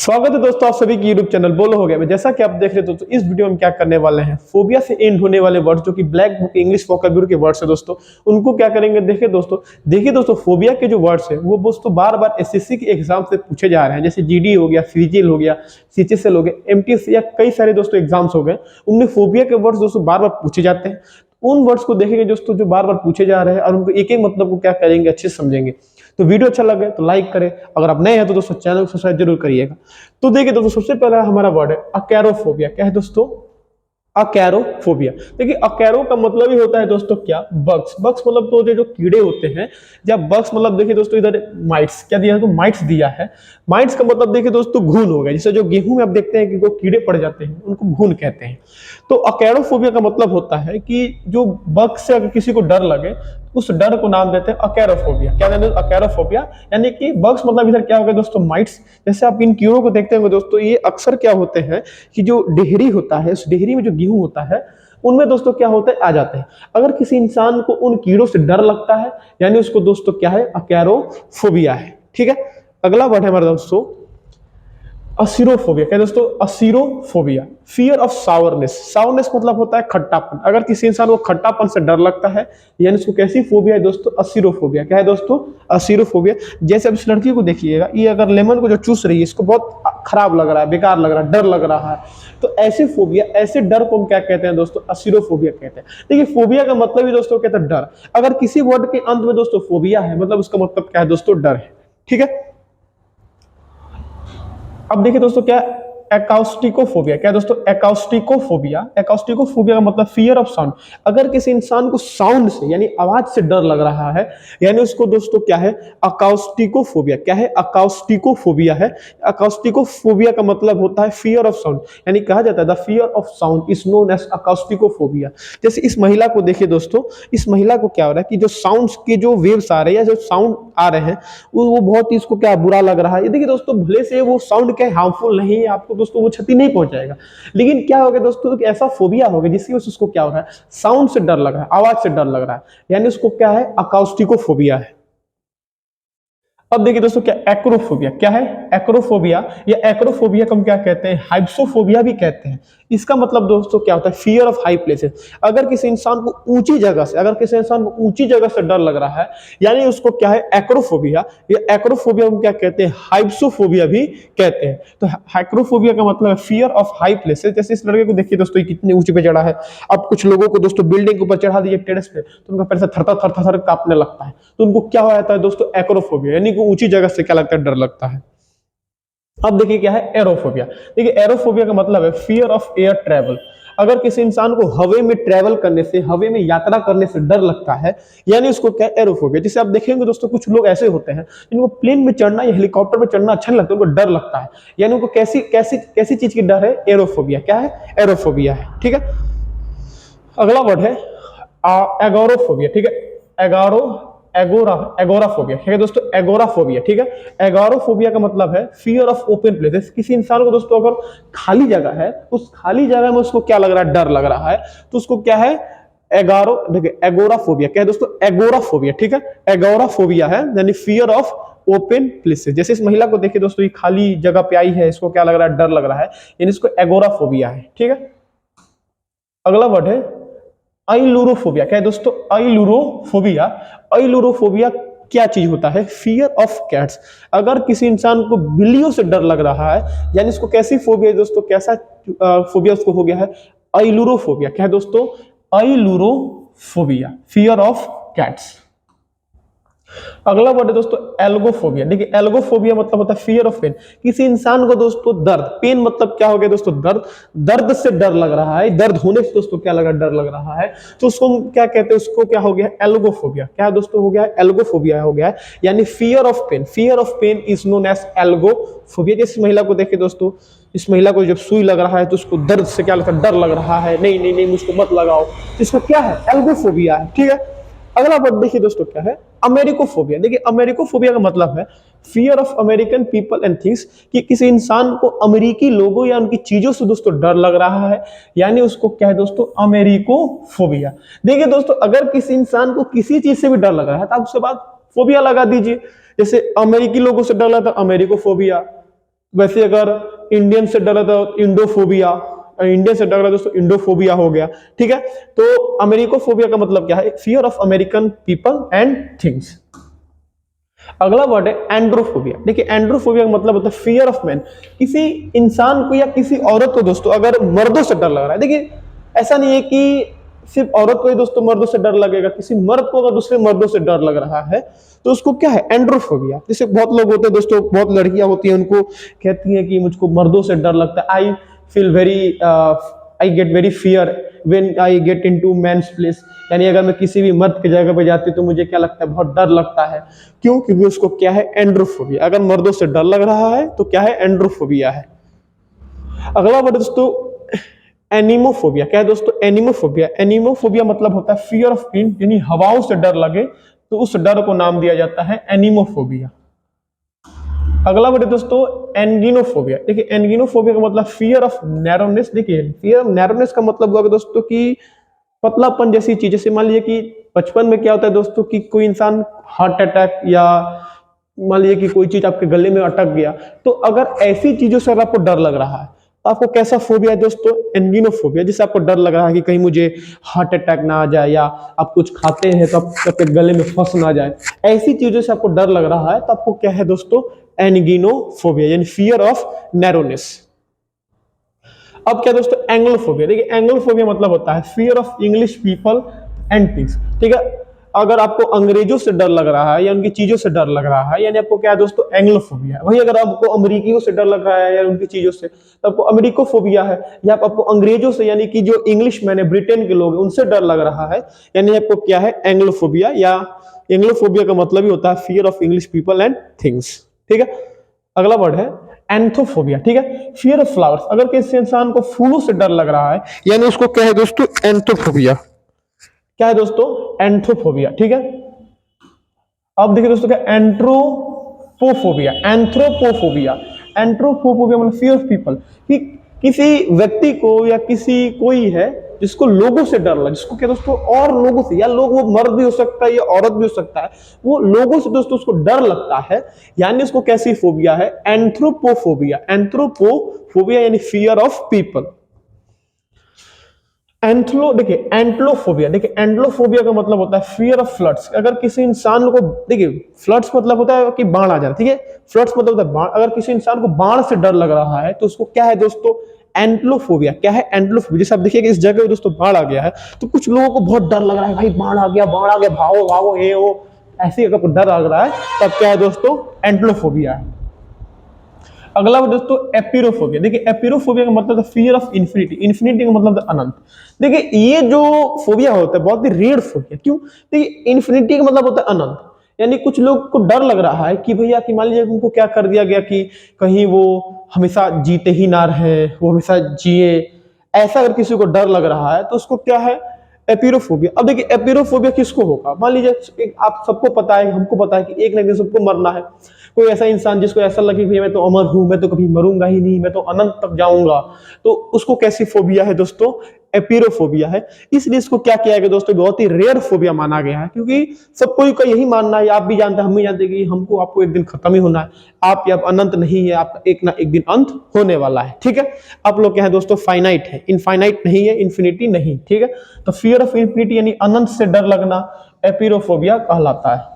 स्वागत है दोस्तों आप सभी की यूट्यूब चैनल बोलो हो गया में। जैसा कि आप देख रहे हो दोस्तों, इस वीडियो में क्या करने वाले हैं, फोबिया से एंड होने वाले वर्ड्स जो कि ब्लैक बुक इंग्लिश वोकैबुलरी के वर्ड्स है दोस्तों, उनको क्या करेंगे देखिए दोस्तों फोबिया के जो वर्ड्स है वो दोस्तों बार बार एसएससी के एग्जाम से पूछे जा रहे हैं। जैसे जीडी हो गया, सीजीएल हो गया, सीएचएसएल हो गया, एमटीएस या कई सारे दोस्तों एग्जाम्स हो गए, उनमें फोबिया के वर्ड्स दोस्तों बार बार पूछे जाते हैं। उन वर्ड्स को देखेंगे दोस्तों जो बार बार पूछे जा रहे हैं और उनको एक एक मतलब को क्या करेंगे अच्छे से समझेंगे। तो वीडियो अच्छा लगे तो लाइक करें, अगर आप नए हैं तो दोस्तों चैनल को सब्सक्राइब जरूर करिएगा। तो देखिए दोस्तों सबसे पहला हमारा वर्ड है अकैरोफोबिया। क्या है दोस्तों? अकैरोफोबिया। देखिए अकैरो का मतलब ही होता है दोस्तों क्या, बग्स। बग्स मतलब तो जो कीड़े होते हैं, जब बग्स मतलब देखिए दोस्तों इधर माइट्स क्या दिया है, तो माइट्स दिया है। माइट्स का मतलब देखिए दोस्तों घुन हो गया। जैसे जो गेहूं में आप देखते हैं कि वो कीड़े पड़ जाते हैं उनको घुन कहते हैं। तो अकैरोफोबिया का मतलब होता है कि जो बग से अगर किसी को डर लगे उस डर को नाम देते हैं अकैरोफोबिया। क्या कहते हैं? अकैरोफोबिया यानी कि बग्स मतलब इधर क्या होगा दोस्तों, माइट्स। जैसे आप इन कीड़ों को देखते होंगे दोस्तों, ये अक्सर क्या होते हैं कि जो डेहरी होता है, उस डेहरी में जो गेहूं होता है उनमें दोस्तों क्या होता है, आ जाते हैं। अगर किसी इंसान को उन कीड़ों से डर लगता है यानी उसको दोस्तों क्या है, अकैरोफोबिया है। ठीक है, अगला वर्ड है हमारा दोस्तों असीरोफोबिया। क्या दोस्तों? असीरोफोबिया, फियर ऑफ सावरनेस। सावरनेस मतलब होता है खट्टापन। अगर किसी इंसान को खट्टापन से डर लगता है यानी उसको कैसी फोबिया है दोस्तों, असीरोफोबिया। क्या है दोस्तों? असीरोफोबिया। जैसे अब इस लड़की को देखिएगा, ये अगर लेमन को जो चूस रही है इसको बहुत खराब लग रहा है, बेकार लग रहा है, डर लग रहा है, तो ऐसे फोबिया, ऐसे डर को हम क्या कहते हैं दोस्तों, असीरोफोबिया कहते हैं। देखिए फोबिया का मतलब ही दोस्तों कहते हैं डर। अगर किसी वर्ड के अंत में दोस्तों फोबिया है मतलब उसका मतलब क्या है दोस्तों, डर है। ठीक है, अब देखिए दोस्तों क्या एकॉस्टिकोफोबिया। क्या है दोस्तों? एकॉस्टिकोफोबिया। एकॉस्टिकोफोबिया का मतलब फियर ऑफ साउंड। अगर किसी इंसान को साउंड से यानी आवाज से डर लग रहा है यानी उसको दोस्तों क्या है, अकाउस्टिकोफोबिया। क्या है? अकाउस्टिकोफोबिया है। अकाउस्टिकोफोबिया का मतलब होता है फियर ऑफ साउंड, यानी कहा जाता है the fear of sound is known as acousticophobia. जैसे इस महिला को देखिए दोस्तों, इस महिला को क्या हो रहा है कि जो साउंड्स के जो वेव्स आ रहे हैं या जो साउंड आ रहे हैं वो बहुत ही इसको क्या बुरा लग रहा है। ये देखिए दोस्तों भले से वो साउंड क्या हार्मफुल नहीं है आपको दोस्तों, वो क्षति नहीं पहुंचाएगा, लेकिन क्या होगा दोस्तों कि ऐसा फोबिया होगा जिसकी वजह से उसको क्या हो रहा है, साउंड से डर लग रहा है, आवाज से डर लग रहा है, यानी उसको क्या है, अकाउस्टिकोफोबिया है। अब देखिए दोस्तों क्या एक्रोफोबिया। क्या है? एक्रोफोबिया या एक्रोफोबिया को हम क्या कहते हैं, हाइप्सोफोबिया भी कहते हैं। इसका मतलब दोस्तों क्या होता है, फियर ऑफ हाई प्लेसेस। अगर किसी इंसान को ऊंची जगह से, अगर किसी इंसान को ऊंची जगह से डर लग रहा है यानी उसको क्या है, एक्रोफोबिया। या एक्रोफोबिया हम क्या कहते हैं, हाइप्सोफोबिया भी कहते हैं। तो एक्रोफोबिया का मतलब है फियर ऑफ हाई प्लेसेस। जैसे इस लड़के को देखिए दोस्तों, ये कितनी ऊंची पे चढ़ा है। अब कुछ लोगों को दोस्तों बिल्डिंग के ऊपर चढ़ा दिए टेरेस पे, तो उनका पैर से थर थर थर थर कांपने लगता है, तो उनको क्या हो जाता है दोस्तों, एक्रोफोबिया, यानी ऊंची जगह से क्या लगता है, डर लगता है। अब देखिए क्या है, एरोफोबिया। देखिए एरोफोबिया का मतलब है फियर ऑफ एयर ट्रेवल। अगर किसी इंसान को हवा में ट्रेवल करने से, हवा में यात्रा करने से डर लगता है यानी उसको क्या, एरोफोबिया। जिसे आप देखेंगे दोस्तों कुछ लोग ऐसे होते हैं जिनको प्लेन में चढ़ना या हेलीकॉप्टर में चढ़ना अच्छा नहीं लगता, उनको डर लगता है, यानी उनको कैसी कैसी कैसी चीज की डर है, एरोफोबिया। क्या है? एरोफोबिया है। ठीक है, अगला वर्ड है एगोरोफोबिया। ठीक है, एगारो एगोराफोबिया। ठीक है दोस्तों, एगोराफोबिया। ठीक है, एगोराफोबिया का मतलब है फियर ऑफ ओपन प्लेसेस। किसी इंसान को दोस्तों अगर खाली जगह है, उस खाली जगह में उसको क्या लग रहा है, डर लग रहा है, तो उसको क्या है, एगारो, देखिए एगोराफोबिया। क्या है दोस्तों? एगोराफोबिया। ठीक है, एगोराफोबिया है यानी फियर ऑफ ओपन प्लेसेस। जैसे इस महिला को देखिए दोस्तों, ये खाली जगह पे आई है, इसको क्या लग रहा है, डर लग रहा है, यानी इसको एगोराफोबिया है। ठीक है, अगला वर्ड है आइलूरोफोबिया। क्या है दोस्तों? आइलूरोफोबिया। आइलूरोफोबिया क्या चीज होता है, फियर ऑफ कैट्स। अगर किसी इंसान को बिल्लियों से डर लग रहा है यानी इसको कैसी फोबिया है दोस्तों, कैसा फोबिया उसको हो गया है, आइलूरोफोबिया। क्या है दोस्तों? आइलूरोफोबिया, फियर ऑफ कैट्स। अगला वर्ड है दोस्तों एल्गोफोबिया। देखिए एल्गोफोबिया मतलब होता है फियर ऑफ पेन। किसी इंसान को दोस्तों दर्द, पेन मतलब क्या हो गया दोस्तों, दर्द, दर्द से डर लग रहा है, दर्द होने से दोस्तों क्या लग रहा है, डर लग रहा है, तो उसको हम क्या कहते हैं, उसको क्या हो गया, एल्गोफोबिया। क्या दोस्तों हो गया, एल्गोफोबिया हो गया, यानी fear of pain. Fear of pain is known as algophobia. जैसे महिला को देखिए दोस्तों, इस महिला को जब सुई लग रहा है तो उसको दर्द से क्या लगता है, डर लग रहा है, नहीं नहीं नहीं मुझको मत लगाओ, इसका क्या है, एल्गोफोबिया है। ठीक है, अगला वर्ड देखिए दोस्तों क्या है, अमेरिकोफोबिया। देखिए अमेरिकोफोबिया का मतलब है fear of American people and things, कि किसी इंसान को अमेरिकी लोगों या उनकी चीजों से दोस्तों डर लग रहा है यानी उसको क्या है दोस्तों, अमेरिकोफोबिया। देखिए दोस्तों अगर किसी इंसान को किसी चीज से भी डर लग रहा है तो आप उसके बाद फोबिया लगा दीजिए। जैसे अमेरिकी लोगों से डर लगा तो अमेरिकोफोबिया, वैसे अगर इंडियन से डर है तो इंडोफोबिया, इंडियन से डर रहा है दोस्तों इंडोफोबिया हो गया। ठीक है, तो अमेरिकोफोबिया का मतलब क्या है? Fear of American people and things. अगला वर्ड है एंड्रोफोबिया। देखिए एंड्रोफोबिया का मतलब होता है फियर ऑफ मैन, किसी इंसान को या किसी औरत को दोस्तों अगर मर्दों से डर लग रहा है। देखिए ऐसा नहीं है कि सिर्फ औरत को ही दोस्तों मर्दों से डर लगेगा, किसी मर्द को अगर दूसरे मर्दों से डर लग रहा है तो उसको क्या है? एंड्रोफोबिया। जैसे बहुत लोग होते हैं दोस्तों, बहुत लड़कियां होती हैं, उनको कहती हैं कि मुझको मर्दों से डर लगता है, I feel very I get very fear when I get into men's place, यानी अगर मैं किसी भी मर्द की जगह पर जाती हूँ तो मुझे क्या लगता है? बहुत डर लगता है। क्यों? क्योंकि उसको क्या है? एंड्रोफोबिया। अगर मर्दों से डर लग रहा है तो क्या है? एंड्रोफोबिया है। अगला वर्ड दोस्तों एनिमोफोबिया। क्या है दोस्तों? एनिमोफोबिया। एनिमोफोबिया मतलब होता है फियर ऑफ विंड, यानी हवाओं से डर लगे तो उस डर को नाम दिया जाता है एनिमोफोबिया। अगला वर्ड दोस्तों एंगिनोफोबिया। देखिए एंगिनोफोबिया का मतलब फियर ऑफ नैरोनेस। देखिए फियर ऑफ नैरोनेस का मतलब हुआ दोस्तों कि पतलापन जैसी चीज। जैसे मान लीजिए कि बचपन में क्या होता है दोस्तों कि कोई इंसान हार्ट अटैक या मान लीजिए कि कोई चीज आपके गले में अटक गया, तो अगर ऐसी चीजों से अगर आपको डर लग रहा है तो आपको कैसा फोबिया है दोस्तों? एंगिनोफोबिया। जिससे आपको डर लग रहा है कि कहीं मुझे हार्ट अटैक ना आ जाए, या आप कुछ खाते हैं तो आपके गले में फंस ना जाए, ऐसी चीजों से आपको डर लग रहा है तो आपको क्या है दोस्तों? एंगिनोफोबिया, यानी फियर ऑफ नैरोनेस। अब क्या दोस्तों एंग्लोफोबिया। देखिए एंग्लोफोबिया मतलब होता है fear of English people and things. ठीक है, अगर आपको अंग्रेजों से डर लग रहा है या उनकी चीजों से डर लग रहा है, यानी आपको क्या है दोस्तों? एंग्लोफोबिया है। वही अगर आपको अमेरिकियों से डर लग रहा है या उनकी चीजों से तो आपको अमेरिकोफोबिया है। या आपको अंग्रेजों से यानी कि जो इंग्लिश मैन है, ब्रिटेन के लोग उनसे डर लग रहा है, यानी आपको क्या है? एंग्लोफोबिया। या एंग्लोफोबिया का मतलब ही होता है fear of English people and things. ठीक है, अगला वर्ड है एंथोफोबिया। ठीक है, फियर ऑफ फ्लावर्स। अगर किसी इंसान को फूलों से डर लग रहा है यानी उसको क्या है दोस्तों? एंथोफोबिया। क्या है दोस्तों? एंथोफोबिया। ठीक है, अब देखिए दोस्तों क्या एंट्रोपोफोबिया। एंथ्रोपोफोबिया। एंट्रोपोफोबिया मतलब फियर ऑफ पीपल, कि किसी व्यक्ति को या किसी कोई है जिसको लोगों से डर लगा, जिसको क्या दोस्तों? और लोगों से, या लोग वो मर्द भी हो सकता है या औरत भी हो सकता है, वो लोगों से दोस्तों उसको डर लगता है, यानी उसको कैसी फोबिया है? एंथ्रोपोफोबिया। एंथ्रोपोफोबिया यानी फियर ऑफ पीपल। एंथ्लो देखिए एंट्लोफोबिया। देखिए एंट्लोफोबिया का मतलब होता है फियर ऑफ फ्लड्स। अगर किसी इंसान को, देखिए फ्लड्स मतलब होता है कि बाढ़ आ जाए। ठीक है, फ्लड्स मतलब होता है बाढ़। अगर किसी इंसान को बाढ़ से डर लग रहा है तो उसको क्या है दोस्तों? एंट्लोफोबिया। क्या है? एंट्लोफोबिया। जैसे आप देखिए कि इस जगह दोस्तों बाढ़ आ गया है तो कुछ लोगों को बहुत डर लग रहा है, भाई बाढ़ आ गया, बाढ़ आ गया, भागो भागो, ये वो, ऐसी अगर डर लग रहा है तब क्या है दोस्तों? एंट्लोफोबिया है। अगला दोस्तों एपिरोफोबिया। देखिए एपिरोफोबिया का मतलब है फियर ऑफ इन्फिनिटी। इन्फिनिटी का मतलब है अनंत। देखिए ये जो फोबिया होता है बहुत ही रेयर फोबिया। क्यों? देखिए इन्फिनिटी का मतलब होता है अनंत, यानी कुछ लोग को डर लग रहा है कि भैया कि मान लीजिए उनको क्या कर दिया गया कि कहीं वो हमेशा जीते ही ना रहे, वो हमेशा जिए, ऐसा अगर किसी को डर लग रहा है तो उसको क्या है? एपिरोफोबिया। अब देखिए एपिरोफोबिया किसको होगा? मान लीजिए आप सबको पता है, हमको पता है कि एक ना एक दिन सबको मरना है। कोई ऐसा इंसान जिसको ऐसा लगे भैया मैं तो अमर हूं, मैं तो कभी मरूंगा ही नहीं, मैं तो अनंत तक जाऊंगा, तो उसको कैसी फोबिया है दोस्तों? एपिरोफोबिया है। इसलिए इसको क्या किया गया दोस्तों? बहुत ही रेयर फोबिया माना गया है, क्योंकि सब कोई का यही मानना है, आप भी जानते हैं, हम भी जानते हैं कि हमको आपको एक दिन खत्म ही होना है। आप या अनंत नहीं है, आपका एक ना एक दिन अंत होने वाला है। ठीक है, आप लोग क्या है दोस्तों? फाइनाइट है, इनफाइनाइट नहीं है, इन्फिनिटी नहीं। ठीक है, तो फियर ऑफ इन्फिनिटी यानी अनंत से डर लगना एपिरोफोबिया कहलाता है।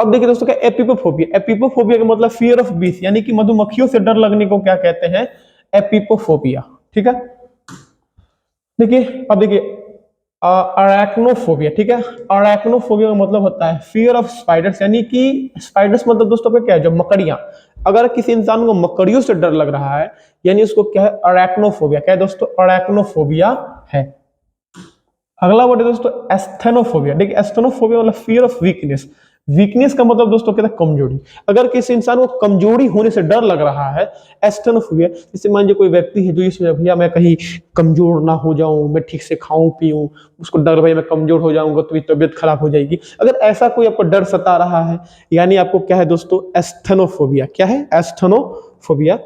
अब देखिए दोस्तों क्या एपिपोफोबिया। एपिपोफोबिया का मतलब फियर ऑफ बीस, यानी कि मधुमक्खियों से डर लगने को क्या कहते हैं? एपिपोफोबिया। ठीक है, देखिए अब देखिए अरैक्नोफोबिया। ठीक है, अरैक्नोफोबिया का मतलब होता है फियर ऑफ स्पाइडर्स, यानी कि स्पाइडर्स मतलब दोस्तों पे क्या है? जो मकड़ियां। अगर किसी इंसान को मकड़ियों से डर लग रहा है यानी उसको क्या है? अरैक्नोफोबिया। क्या है दोस्तों? अरैक्नोफोबिया है। अगला वर्ड है दोस्तों एस्थेनोफोबिया। देखिए एस्थेनोफोबिया मतलब फियर ऑफ वीकनेस। वीकनेस का मतलब दोस्तों कहता है कमजोरी। अगर किसी इंसान को कमजोरी होने से डर लग रहा है, एस्थेनोफोबिया। जैसे मान लीजिए कोई व्यक्ति है जो ये सोच भैया मैं कहीं कमजोर ना हो जाऊं, मैं ठीक से खाऊं पीऊं, उसको डर भैया मैं कमजोर हो जाऊंगा तो मेरी तबियत खराब हो जाएगी। अगर ऐसा कोई आपको डर सता रहा है यानी आपको क्या है दोस्तों? एस्थेनोफोबिया। क्या है? एस्थेनोफोबिया।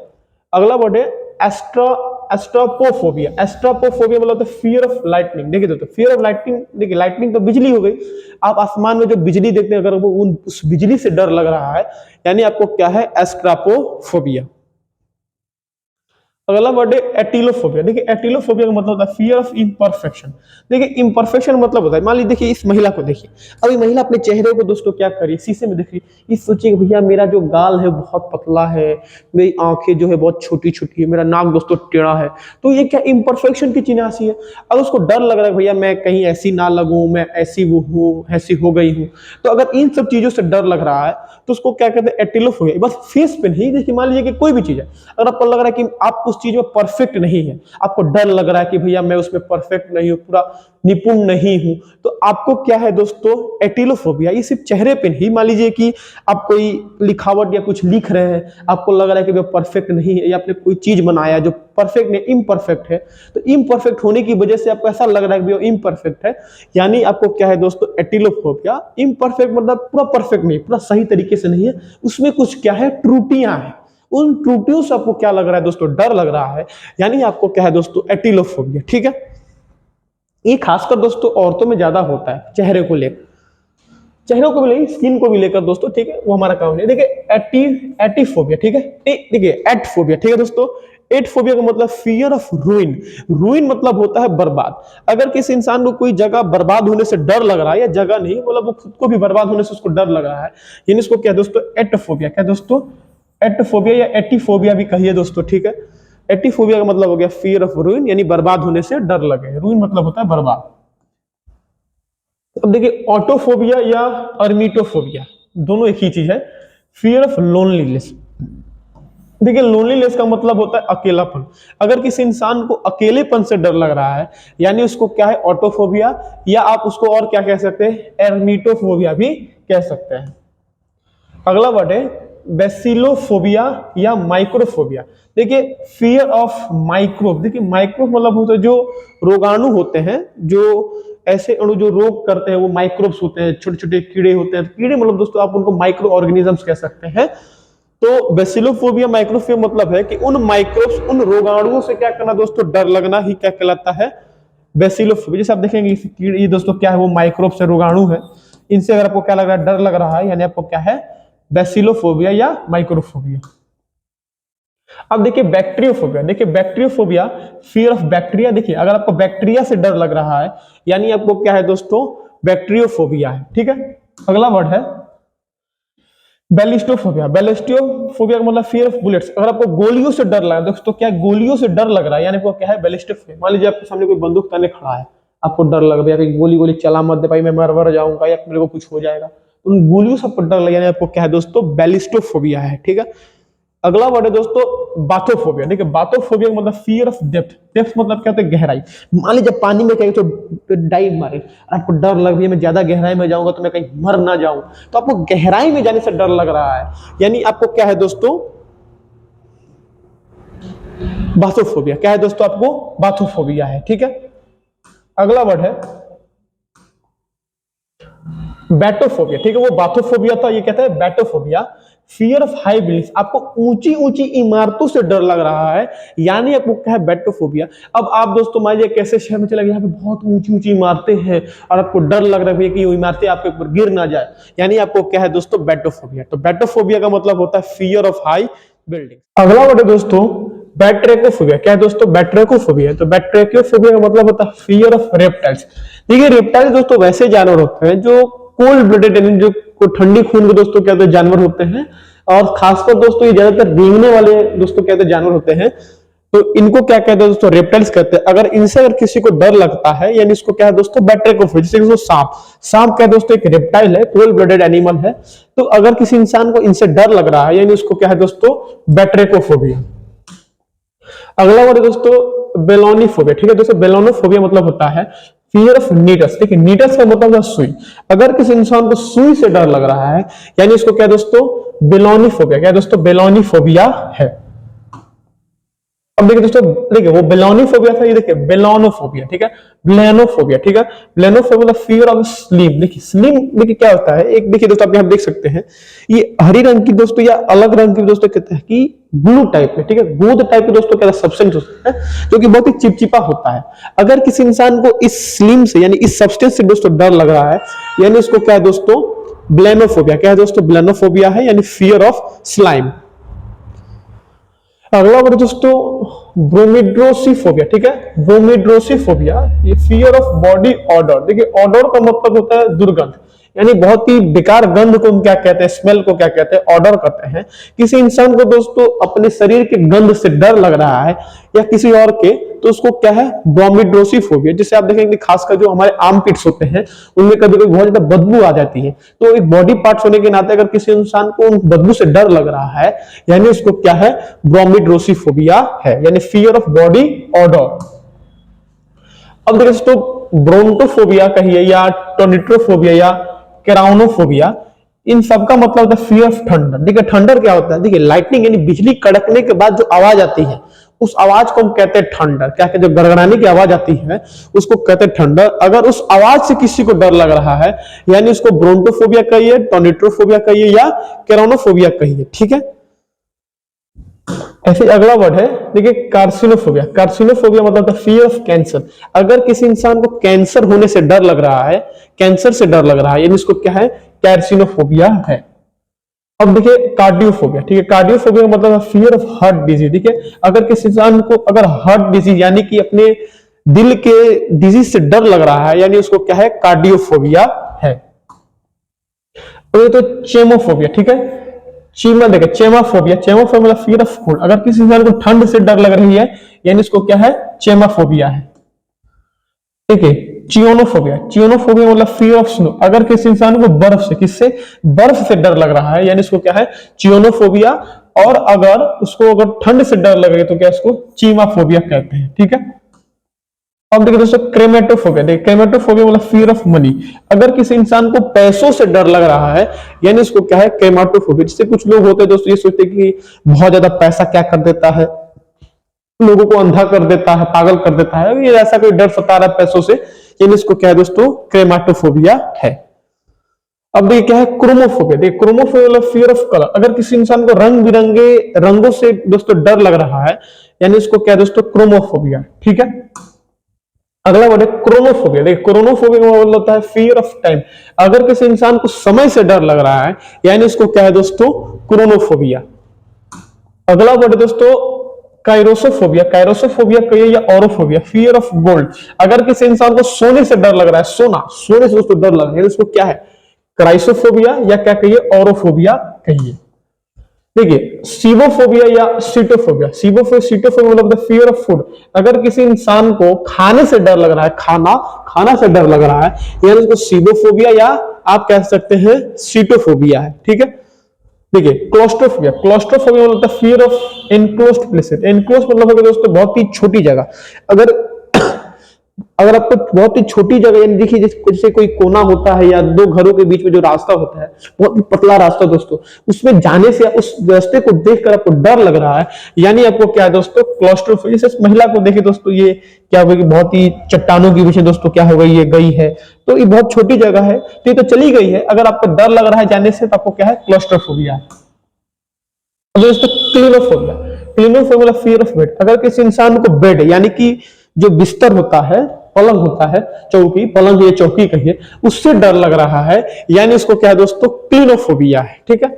अगला वर्ड है एस्ट्रोपोफोबिया। एस्ट्रोपोफोबिया मतलब होता है फियर ऑफ लाइटनिंग। देखिए दोस्तों, फियर ऑफ लाइटनिंग, देखिए लाइटनिंग तो बिजली हो गई, आप आसमान में जो बिजली देखते हैं, अगर वो उस बिजली से डर लग रहा है, यानी आपको क्या है, एस्ट्रोपोफोबिया। अगला वर्ड है एटिलोफोबिया। देखिए एटिलोफोबिया का मतलब होता है फियर ऑफ इम्परफेक्शन। देखिए इम्परफेक्शन मतलब होता है, मान लीजिए देखिए इस महिला को देखिए, अभी महिला अपने चेहरे को दोस्तों क्या करिए, शीशे में देखिए, ये सोचिए भैया मेरा जो गाल है बहुत पतला है, मेरी आंखें जो है बहुत छोटी छोटी है, मेरा नाक दोस्तों टेढ़ा है, तो ये क्या इम्परफेक्शन की चिन्हासी है। अगर उसको डर लग रहा है भैया मैं कहीं ऐसी ना लगूं, मैं ऐसी वो हूँ, ऐसी हो गई हूँ, तो अगर इन सब चीजों से डर लग रहा है तो उसको क्या कहते हैं, एटिलोफोबिया। बस फेस पे नहीं, देखिए मान लीजिए कि कोई भी चीज है, अगर आपको लग रहा है कि आप उस चीज में परफेक्ट नहीं है, आपको डर लग रहा है कि भैया मैं उसमें परफेक्ट नहीं हूं, पूरा निपुण नहीं हूं, तो आपको क्या है दोस्तों, एटिलोफोबिया। ये सिर्फ चेहरे पे नहीं, मान लीजिए कि आप कोई लिखावट या कुछ लिख रहे हैं, आपको लग रहा है कि वो परफेक्ट नहीं है, या आपने कोई चीज बनाया जो परफेक्ट नहीं, इम्परफेक्ट है, तो इम्परफेक्ट होने की वजह से आपको ऐसा लग रहा है कि वो इम्परफेक्ट है, यानी आपको क्या है दोस्तों, एटिलोफोबिया। इम्परफेक्ट मतलब पूरा परफेक्ट नहीं, पूरा सही तरीके से नहीं है, उसमें कुछ क्या है, त्रुटियां हैं, उन त्रुटियों से आपको क्या लग रहा है दोस्तों, डर लग रहा है, यानी आपको क्या है दोस्तों, एटिलोफोबिया। ठीक है, ये खासकर दोस्तों औरतों में ज्यादा होता है, चेहरे को लेकर, चेहरों को भी लेकर, स्किन को भी लेकर दोस्तों, ठीक है, वो हमारा काम नहीं। देखिए एटीफोबिया, ठीक है, देखिए एटफोबिया, ठीक है दोस्तों। एटफोबिया का मतलब फियर ऑफ रूइन। रूइन मतलब होता है बर्बाद। अगर किसी इंसान को कोई जगह बर्बाद होने से डर लग रहा है, या जगह नहीं मतलब वो खुद को भी बर्बाद होने से उसको डर लग रहा है, यानी इसको क्या दोस्तों, एटफोबिया। क्या दोस्तों, एटफोबिया या एटीफोबिया भी कहिए दोस्तों, ठीक है। एटीफोबिया का मतलब हो गया फियर ऑफ रूइन, यानी बर्बाद होने से डर लगे। रूइन मतलब होता है बर्बाद। अब देखिए ऑटोफोबिया या अर्मिटोफोबिया, दोनों एक ही चीज है। Fear of loneliness. देखिए लोनलीनेस का मतलब होता है अकेलापन। अगर किसी इंसान को अकेलेपन से डर लग रहा है, यानी उसको क्या है, ऑटोफोबिया, या आप उसको और क्या कह सकते हैं, एर्मिटोफोबिया भी कह सकते हैं। अगला वर्ड है बेसिलोफोबिया या माइक्रोफोबिया। देखिए फियर ऑफ माइक्रोब। देखिए माइक्रोब मतलब होता है जो रोगाणु होते हैं, जो ऐसे अणु जो रोग करते हैं, वो माइक्रोब्स होते हैं, छोटे छोटे कीड़े होते हैं। कीड़े मतलब दोस्तों आप उनको माइक्रो ऑर्गेनिजम्स कह सकते हैं। तो बेसिलोफोबिया माइक्रोफोबिया मतलब है कि उन माइक्रोब्स, उन रोगाणुओं से क्या करना दोस्तों, डर लगना ही क्या कहलाता है, बेसिलोफोबिया। जैसे आप देखेंगे ये दोस्तों क्या है, वो माइक्रोब से रोगाणु है, इनसे अगर आपको क्या लग रहा है, डर लग रहा है, यानी आपको क्या है, बेसिलोफोबिया या माइक्रोफोबिया। अब देखिए बैक्टीरियोफोबिया। देखिए बैक्टीरियोफोबिया फियर ऑफ बैक्टीरिया। देखिए अगर आपको बैक्टीरिया से डर लग रहा है, यानी आपको क्या है दोस्तों, बैक्टीरियोफोबिया है। ठीक है, अगला वर्ड है बैलिस्टोफोबिया। बैलिस्टोफोबिया का मतलब फियर ऑफ बुलेट्स। अगर आपको गोलियों से डर लगा दोस्तों, क्या गोलियों से डर लग रहा है, यानी आपको क्या है, बैलिस्टोफोबिया। मान लीजिए आपके सामने कोई बंदूक ताने खड़ा है, आपको डर लग रहा है, गोली गोली चला मत दे भाई, मैं मर जाऊंगा या मेरे को कुछ हो जाएगा, उन गोलियों से आपको डर लगे, यानी आपको क्या है दोस्तों, बैलिस्टोफोबिया है। ठीक है, अगला वर्ड है दोस्तों बाथोफोबिया। देखिए बाथोफोबिया का मतलब फियर ऑफ डेप्थ। डेप्थ मतलब क्या होता है, गहराई। मान लीजिए पानी में कहीं तो डाइव मारे, आपको डर लग रही है मैं ज्यादा गहराई में जाऊंगा तो मैं कहीं मर ना जाऊं, तो आपको गहराई में जाने से डर लग रहा है, यानी आपको क्या है दोस्तों, बाथोफोबिया। क्या है दोस्तों, आपको बाथोफोबिया है। ठीक है, अगला वर्ड है बैटोफोबिया। ठीक है, वो बाथोफोबिया था, ये कहता है batophobia. Fear of high buildings. आपको ऊंची ऊंची इमारतों से डर लग रहा है, यानी आपको क्या है, बैटोफोबिया। अब आप दोस्तों मान लीजिए कैसे शहर में चले गए, यहाँ पे बहुत ऊंची ऊंची इमारतें हैं और आपको डर लग रहा है कि ये इमारतें आपके ऊपर गिर ना जाए, यानी आपको क्या है दोस्तों, बैटोफोबिया। तो बैटोफोबिया का मतलब होता है फियर ऑफ हाई बिल्डिंग। अगला वर्ड है दोस्तों बैट्रेकोफोबिया। क्या है दोस्तों, बैट्रेकोफोबिया। तो बैट्रेकोफोबिया का मतलब होता है फियर ऑफ रेप्टाइल्स। देखिए रेप्टाइल्स दोस्तों वैसे जानवर होते हैं जो कोल्ड ब्लडेड, यानी जो ठंडी खून के दोस्तों क्या होते हैं, जानवर होते हैं, और खासकर दोस्तों ये ज्यादातर रेंगने वाले दोस्तों क्या होते हैं, जानवर होते हैं। तो इनको क्या कहते हैं दोस्तों, रेप्टाइल्स कहते हैं। अगर इनसे अगर किसी को डर लगता है, यानी इसको क्या है दोस्तों, बैट्रेकोफोबिया। जैसे कि सांप, सांप क्या है दोस्तों, एक रेप्टाइल है, कोल्ड ब्लडेड एनिमल है। तो अगर किसी इंसान को इनसे डर लग रहा है, यानी उसको क्या है दोस्तों, बैट्रेकोफोबिया। अगला वर्ड दोस्तों बेलोनीफोबिया। ठीक है दोस्तों, बेलोनोफोबिया मतलब होता है फियर ऑफ नीडल्स। ठीक है, नीडल्स का मतलब है सुई। अगर किसी इंसान को सुई से डर लग रहा है, यानी इसको क्या दोस्तों, बेलोनीफोबिया। क्या दोस्तों, बेलोनीफोबिया है। अब देखिए दोस्तों, देखिए वो बेलोनोफोबिया था, ये देखिए बेलोनोफोबिया, ठीक है, ब्लेनोफोबिया, ठीक है। ब्लेनोफोबिया मतलब फियर ऑफ स्लिम। देखिए स्लिम, देखिए क्या होता है, एक देखिए दोस्तों आप यहाँ देख सकते हैं, ये हरी रंग की दोस्तों या अलग रंग की दोस्तों कहते हैं कि ब्लू टाइप में, ठीक है, गोद टाइप के दोस्तों क्या सब्सटेंस होता है जो कि बहुत ही चिपचिपा होता है। अगर किसी इंसान को इस स्लिम से यानी इस सब्सटेंस से दोस्तों डर लग रहा है, यानी उसको क्या है दोस्तों, ब्लेनोफोबिया, क्या है दोस्तों, ब्लेनोफोबिया है, यानी फियर ऑफ स्लाइम। अगला वर्ड दोस्तों ब्रोमिड्रोसिफोबिया, ठीक है, ब्रोमिड्रोसिफोबिया, ये फियर ऑफ बॉडी ऑर्डर। देखिए ऑर्डर का मतलब होता है दुर्गंध, यानी बहुत ही बेकार गंध को हम क्या कहते हैं, स्मेल को क्या कहते हैं, ऑर्डर कहते हैं। किसी इंसान को दोस्तों अपने शरीर के गंध से डर लग रहा है या किसी और के, तो उसको क्या है, ब्रोमिड्रोसिफोबिया। जिसे आप देखेंगे खासकर जो हमारे आर्म पिट्स होते हैं उनमें कभी कभी बहुत ज्यादा बदबू आ जाती है, तो एक बॉडी पार्ट होने के नाते अगर किसी इंसान को उन बदबू से डर लग रहा है, यानी उसको क्या है, ब्रोमिड्रोसिफोबिया है, यानी फियर ऑफ बॉडी ऑर्डर। अब देखिए दोस्तों ब्रोंटोफोबिया कहिए या टोनिट्रोफोबिया या केराउनोफोबिया, इन सब का मतलब होता है फियर ऑफ थंडर। देखिए थंडर क्या होता है, देखिए लाइटनिंग यानी बिजली कड़कने के बाद जो आवाज आती है उस आवाज को हम कहते हैं थंडर। क्या कहते हैं, जो गड़गड़ाने की आवाज आती है उसको कहते हैं थंडर। अगर उस आवाज से किसी को डर लग रहा है, यानी उसको ब्रोंटोफोबिया कहिए, टोनिट्रोफोबिया कहिए या केराउनोफोबिया कहिए, ठीक है। ऐसे अगला वर्ड है देखिए कार्सिनोफोबिया। कार्सिनोफोबिया मतलब फियर ऑफ कैंसर। अगर किसी इंसान को कैंसर होने से डर लग रहा है, कैंसर से डर लग रहा है, यानी इसको क्या है, कार्सिनोफोबिया है। अब देखिए कार्डियोफोबिया, ठीक है, कार्डियोफोबिया मतलब फियर ऑफ हार्ट डिजीज। देखिए अगर किसी इंसान को अगर हार्ट डिजीज यानी कि अपने दिल के डिजीज से डर लग रहा है, यानी उसको क्या है, कार्डियोफोबिया है। तो ये तो चेमोफोबिया, ठीक है, चीमा देखिए चेमाफोबिया, चेमाफोबिया मतलब फियर ऑफ कोल्ड। अगर किसी इंसान को ठंड से डर लग रही है, यानी इसको क्या है, चेमाफोबिया है। ठीक है, चियोनोफोबिया, चियोनोफोबिया मतलब फियर ऑफ स्नो। अगर किसी इंसान को बर्फ से, किससे, बर्फ से डर लग रहा है, यानी इसको क्या है, चियोनोफोबिया। और अगर उसको अगर ठंड से डर लगे तो क्या इसको चीमाफोबिया कहते हैं, ठीक है। अब देखिए दोस्तों क्रेमेटोफोबिया, देखिए क्रेमेटोफोबिया मतलब फियर ऑफ मनी। अगर किसी इंसान को पैसों से डर लग रहा है, यानी इसको क्या है, क्रेमेटोफोबिया। जिससे कुछ लोग होते हैं दोस्तों ये सोचते हैं कि बहुत ज्यादा पैसा क्या कर देता है, लोगों को अंधा कर देता है, पागल कर देता है, ये ऐसा कोई डर सता रहा है पैसों से, यानी इसको क्या है दोस्तों, क्रेमेटोफोबिया है। अब देखिए क्या है, क्रोमोफोबिया। देखिए क्रोमोफोबिया मतलब फियर ऑफ कलर। अगर किसी इंसान को रंग बिरंगे रंगों से दोस्तों डर लग रहा है, यानी इसको क्या है दोस्तों, क्रोमोफोबिया, ठीक है। अगला वर्ड है क्रोनोफोबिया। देखिए क्रोनोफोबिया का मतलब होता है फियर ऑफ टाइम। अगर किसी इंसान को समय से डर लग रहा है, यानी इसको क्या है दोस्तों, क्रोनोफोबिया। अगला वर्ड है दोस्तों काइरोसोफोबिया। काइरोसोफोबिया कहिए या ऑरोफोबिया, फियर ऑफ गोल्ड। अगर किसी इंसान को सोने से डर लग रहा है, सोने से दोस्तों डर लग रहा है, इसको क्या है, क्राइसोफोबिया या क्या कहिए, ऑरोफोबिया कहिए। देखिए सीबोफोबिया या सीटोफोबिया। सीटोफोबिया मतलब फियर ऑफ फूड। अगर किसी इंसान को खाने से डर लग रहा है, खाना से डर लग रहा है, यानी उसको सीबोफोबिया या आप कह सकते हैं सीटोफोबिया है, ठीक है। देखिए क्लोस्ट्रोफोबिया। क्लोस्ट्रोफोबिया मतलब fear of enclosed places. Enclose मतलब है दोस्तों बहुत ही छोटी जगह। अगर अगर आपको बहुत ही छोटी जगह, यानी देखिए जैसे कोई कोना होता है या दो घरों के बीच में जो रास्ता होता है, बहुत ही पतला रास्ता दोस्तों, उसमें जाने से उस रास्ते को देखकर आपको डर लग रहा है, यानी आपको क्या है दोस्तों, क्लॉस्ट्रोफोबिया। जैसे महिला को देखिए दोस्तों, ये क्या होगा कि बहुत ही चट्टानों के पीछे दोस्तों क्या हो गई, ये गई है, तो ये बहुत छोटी जगह है तो ये तो चली गई है। अगर आपको डर लग रहा है जाने से, तो आपको क्या है, क्लॉस्ट्रोफोबिया है। दोस्तों क्लिनोफोबिया। क्लिनोफोबिया फियर ऑफ बेड। अगर किसी इंसान को बेड यानी कि जो बिस्तर होता है, पलंग होता है, चौकी, पलंग या चौकी कहिए, उससे डर लग रहा है, यानी इसको क्या है दोस्तों, क्लिनोफोबिया है, ठीक है।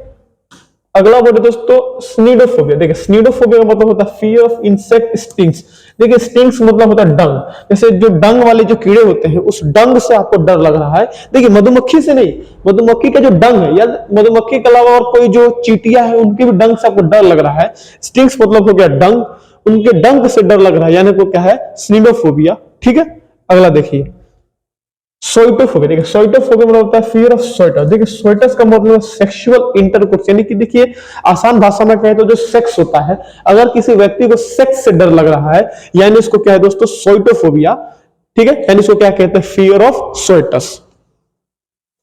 अगला वर्ड दोस्तों स्नीडोफोबिया। देखिए स्नीडोफोबिया का मतलब होता है फियर ऑफ इंसेक्ट स्टिंग्स। देखिए स्टिंग्स मतलब होता है डंग। जैसे जो डंग वाले जो कीड़े होते हैं, उस डंग से आपको डर लग रहा है। देखिए मधुमक्खी से नहीं, मधुमक्खी का जो डंग है या मधुमक्खी के अलावा और कोई जो चींटियां है उनके भी डंग से आपको डर लग रहा है। स्टिंग्स मतलब हो गया डंग, उनके डंग से डर लग रहा है, यानी को क्या है, स्नीडोफोबिया, ठीक है। अगला देखिए सोइटोफोबिया। देखिए सोइटोफोबिया मतलब होता है फियर ऑफ स्वेटर। देखिए स्वेटर्स का मतलब सेक्सुअल इंटरकोर्स, यानी कि देखिए आसान भाषा में कहें तो जो सेक्स होता है, अगर किसी व्यक्ति को सेक्स से डर लग रहा है, यानी इसको क्या है दोस्तों, सोइटोफोबिया, ठीक है, यानी इसको क्या कहते हैं, फियर ऑफ स्वेटर्स।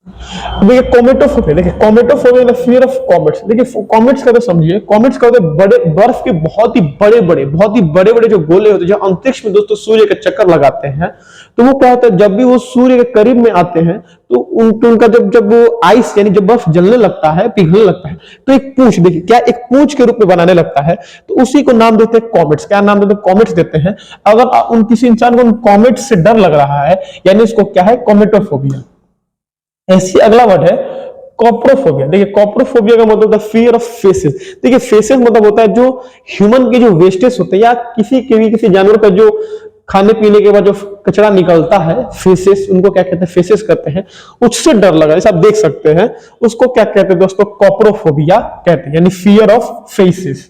देखिए कोमेटोफोबिया, देखिए कोमेटोफोबिया मतलब फियर ऑफ कॉमेट्स। देखिए कॉमेट्स का तो समझिए, कॉमेट्स का होते बड़े बर्फ के बहुत ही बड़े बड़े जो गोले होते हैं जो अंतरिक्ष में दोस्तों सूर्य के चक्कर लगाते हैं। तो वो क्या होता है, जब भी वो सूर्य के करीब में आते हैं तो उनका जब जब वो आइस यानी जब बर्फ जलने लगता है, पिघलने लगता है, तो एक पूंछ, देखिए क्या एक पूंछ के रूप में बनाने लगता है, तो उसी को नाम देते हैं कॉमेट्स। क्या नाम देते हैं? कॉमेट्स देते हैं। अगर उन किसी इंसान को उन कॉमेट्स से डर लग रहा है, यानी उसको क्या है, कोमेटोफोबिया। ऐसी अगला वर्ड है कॉप्रोफोबिया। देखिए कॉप्रोफोबिया का मतलब होता है फियर ऑफ फेसेस। देखिए फेसेस मतलब होता है जो ह्यूमन के जो वेस्टेज होते हैं या किसी जानवर का जो खाने पीने के बाद जो कचरा निकलता है, फेसेस, उनको क्या कहते हैं, फेसेस कहते हैं। उससे डर लगा, जैसे आप देख सकते हैं, उसको क्या कहते हैं दोस्तों, कॉप्रोफोबिया कहते हैं, यानी फियर ऑफ फेसेस।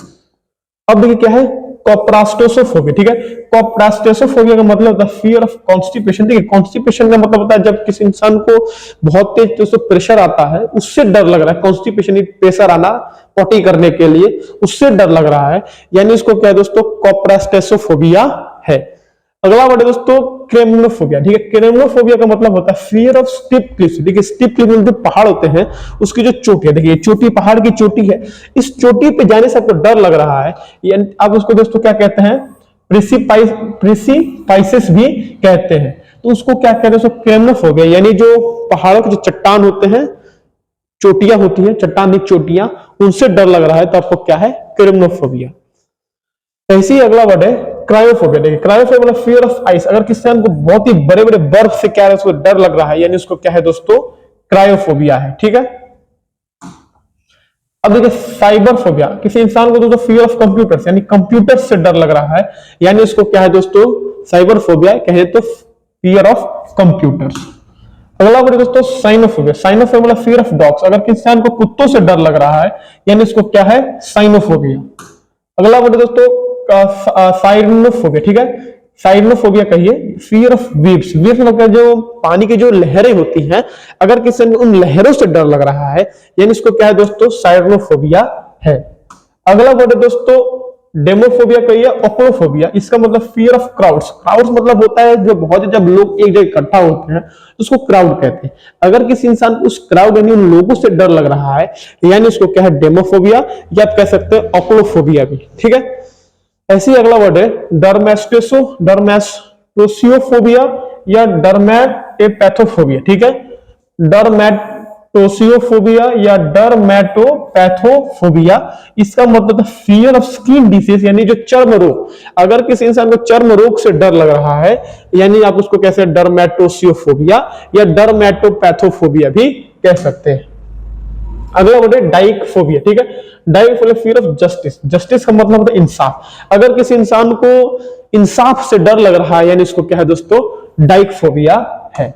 अब देखिए क्या है, कॉप्रास्टोसोफोबिया। ठीक है, कॉप्रास्टोसोफोबिया का मतलब होता है फियर ऑफ कॉन्स्टिपेशन। देखिए कॉन्स्टिपेशन का मतलब होता है जब किसी इंसान को बहुत तेज दोस्तों प्रेशर आता है, उससे डर लग रहा है। कॉन्स्टिपेशन प्रेशर आना पॉटी करने के लिए, उससे डर लग रहा है, यानी इसको क्या है दोस्तों, कॉप्रास्टोसोफोबिया है। अगला वर्ड है दोस्तों क्रेमनोफोबिया। ठीक है, क्रेमनोफोबिया का मतलब होता है फियर ऑफ स्टीप क्लिफ्स। देखिए स्टीप क्लिफ जो पहाड़ होते हैं उसकी जो चोटी है, देखिए चोटी पहाड़ की चोटी है, इस चोटी पे जाने से आपको डर लग रहा है, आप उसको दोस्तों क्या कहते हैं, प्रेसिपाइसिस भी कहते हैं। तो उसको क्या कहते हैं दोस्तों, क्रेमनोफोबिया, यानी जो पहाड़ों के जो चट्टान होते हैं, चोटियां होती हैं, चट्टानी चोटियां, उनसे डर लग रहा है, तो आपको क्या है, क्रेमनोफोबिया। ऐसे ही अगला वर्ड है क्रायोफोबिया। देखिए क्रायोफोबिया मतलब फियर ऑफ आइस। अगर किसी को बहुत ही बड़े बड़े बर्फ से क्या है, उसको डर लग रहा है, यानी उसको क्या है दोस्तों, क्रायोफोबिया है। ठीक है, अब देखिए साइबर फोबिया, किसी इंसान को दोस्तों फियर ऑफ कंप्यूटर्स, यानी कंप्यूटर से डर लग रहा है, यानी उसको क्या है दोस्तों, साइबर फोबिया कहे तो फियर ऑफ कंप्यूटर्स। अगला वर्ड दोस्तों साइनोफोबिया। साइनोफोबिया मतलब फियर ऑफ डॉग्स। अगर किसी इंसान को कुत्तों से डर लग रहा है, यानी इसको क्या है, साइनोफोबिया। अगला वर्ड दोस्तों साइरोनोफोबिया। ठीक है, साइरोनोफोबिया कहिए, फियर ऑफ वेव्स। वेव्स मतलब जो पानी की जो लहरें होती हैं, अगर किसी को उन लहरों से डर लग रहा है, यानी इसको क्या है दोस्तों, साइरोनोफोबिया है। अगला वर्ड है दोस्तों डेमोफोबिया कहिए, ओक्लोफोबिया। इसका मतलब फियर ऑफ क्राउड्स। क्राउड्स मतलब होता है जो बहुत जब लोग एक जगह इकट्ठा होते हैं, उसको क्राउड कहते हैं। अगर किसी इंसान को उस क्राउड यानी उन लोगों से डर लग रहा है, यानी उसको क्या है, डेमोफोबिया, या आप कह सकते हैं ओक्लोफोबिया भी। ठीक है, ऐसी अगला वर्ड है डर्मेस्टोसियोफोबिया या डर्मेटोपैथोफोबिया। ठीक है, डर्मेटोसियोफोबिया या डर्मेटोपैथोफोबिया, इसका मतलब फियर ऑफ स्किन डिसीज, यानी जो चर्म रोग। अगर किसी इंसान को चर्म रोग से डर लग रहा है, यानी आप उसको कैसे, डर्मेटोसियोफोबिया या डर्मेटोपैथोफोबिया भी कह सकते हैं। अगला वर्ड है डाइकफोबिया। ठीक है, डाइकफोबिया फियर ऑफ जस्टिस। जस्टिस का मतलब होता है इंसाफ। अगर किसी इंसान को इंसाफ से डर लग रहा है, यानी इसको क्या है दोस्तों, डाइकफोबिया है।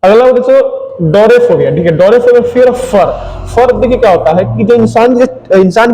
अगला वर्ड दोस्तों डोरेफोबिया। ठीक है, डोरेफोबिया फियर ऑफ फर। फर देखिए क्या होता है कि जो इंसान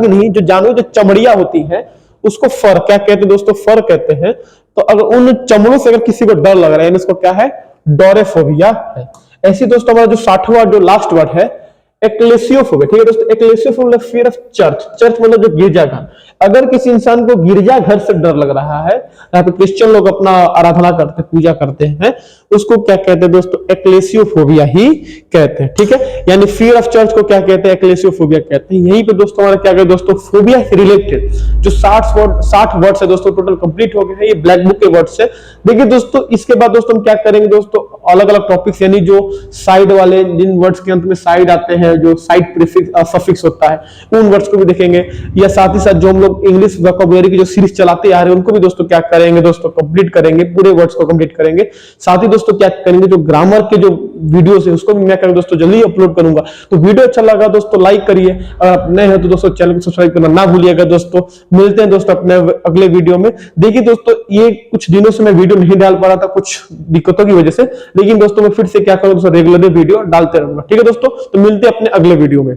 की नहीं, जो जानवर जो चमड़ियां होती हैं, उसको फर क्या कहते हैं दोस्तों, फर कहते हैं। तो अगर उन चमड़ों से अगर किसी को डर लग रहा है, यानी इसको क्या है, डोरेफोबिया है। ऐसी दोस्तों हमारा जो 60वां जो लास्ट वर्ड है एक्लेसियोफोबिया। ठीक है दोस्तों, एक्लेसियोफोबिया मतलब फियर ऑफ चर्च। चर्च मतलब जो गिरजाघर। अगर किसी इंसान को गिरजाघर से डर लग रहा है, यहाँ पे क्रिश्चियन लोग अपना आराधना करते, पूजा करते हैं, उसको क्या कहते हैं दोस्तों, एक्लेसियोफोबिया ही कहते हैं। ठीक है, यानी फियर ऑफ चर्च को क्या कहते हैं, एक्लेसियोफोबिया कहते हैं। यहीं पे दोस्तों हमारा क्या कहते हैं दोस्तों, फोबिया से रिलेटेड जो 60 वर्ड्स है दोस्तों टोटल कंप्लीट हो गए हैं, ये ब्लैक बुक के वर्ड्स है। देखिए दोस्तों इसके बाद दोस्तों हम क्या करेंगे दोस्तों, अलग अलग टॉपिक्स, यानी जो साइड वाले, जिन वर्ड्स के अंत में साइड आते हैं, जो साइड प्रीफिक्स सफिक्स होता है, उन वर्ड्स को भी देखेंगे। या साथ ही साथ जो हम लोग इंग्लिश वोकैबुलरी की जो सीरीज चलाते आ रहे हैं, उनको भी दोस्तों क्या करेंगे दोस्तों, कंप्लीट करेंगे, पूरे वर्ड्स को कंप्लीट करेंगे। साथ ही दोस्तों क्या करेंगे, जो ग्रामर के जो वीडियोस है उसको भी मैं करेंगे दोस्तों, जल्दी अपलोड करूंगा। तो वीडियो अच्छा लगा दोस्तों लाइक करिए, अगर आप नए हो तो दोस्तों चैनल को सब्सक्राइब करना ना भूलिएगा दोस्तों। मिलते हैं दोस्तों अपने अगले वीडियो में। देखिए दोस्तों ये कुछ दिनों से मैं वीडियो नहीं डाल पा रहा था कुछ दिक्कतों की वजह से, लेकिन दोस्तों मैं फिर से क्या करूं दोस्तों, रेगुलर वीडियो डालते रहूंगा। ठीक है दोस्तों, तो मिलते हैं अपने अगले वीडियो में।